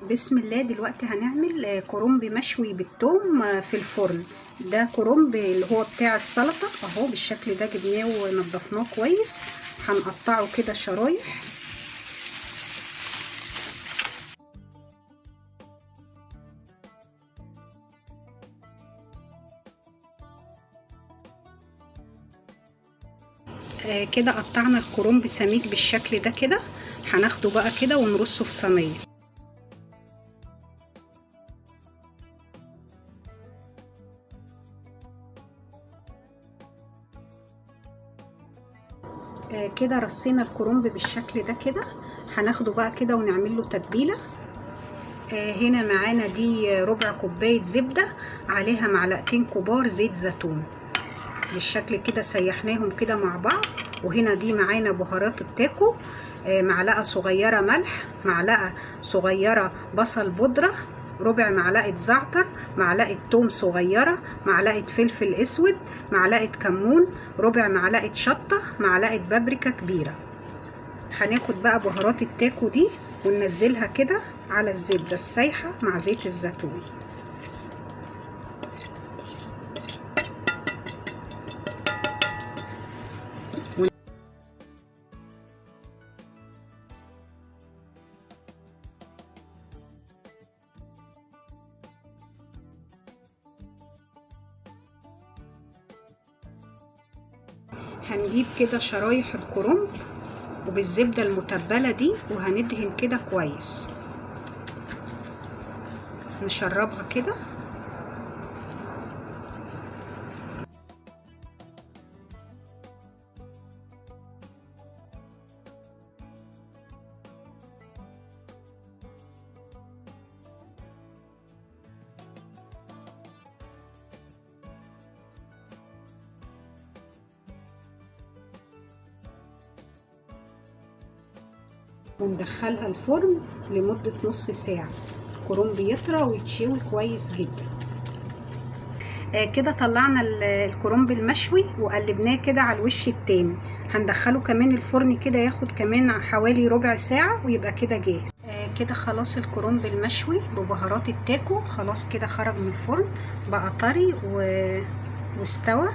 بسم الله. دلوقتي هنعمل كرنب مشوي بالثوم في الفرن. ده كرنب اللي هو بتاع السلطه اهو بالشكل ده، جبناه ونضفناه كويس. هنقطعه كده شرايح. كده قطعنا الكرنب سميك بالشكل ده كده. هناخده بقى كده ونرصه في صينيه. كده رصينا الكرنب بالشكل ده كده. هناخده بقى كده ونعمل له تتبيله. هنا معانا دي ربع كوبايه زبده، عليها معلقتين كبار زيت زيتون بالشكل كده، سيحناهم كده مع بعض. وهنا دي معانا بهارات التاكو، معلقه صغيره ملح، معلقه صغيره بصل بودره، ربع معلقه زعتر، معلقه توم صغيره، معلقه فلفل اسود، معلقه كمون، ربع معلقه شطه، معلقه بابريكا كبيره. هناخد بقى بهارات التاكو دي وننزلها كده على الزبده السايحه مع زيت الزيتون. هنجيب كده شرايح الكرنب وبالزبدة المتبلة دي وهندهن كده كويس، نشربها كده. وندخلها الفرن لمدة نص ساعة. الكرنب يطرى ويتشوي كويس جدا. كده طلعنا الكرنب المشوي وقلبناه كده على الوش التاني. هندخله كمان الفرن كده ياخد كمان حوالي ربع ساعة ويبقى كده جاهز. كده خلاص الكرنب المشوي ببهارات التاكو خلاص كده خرج من الفرن، بقى طري واستوى.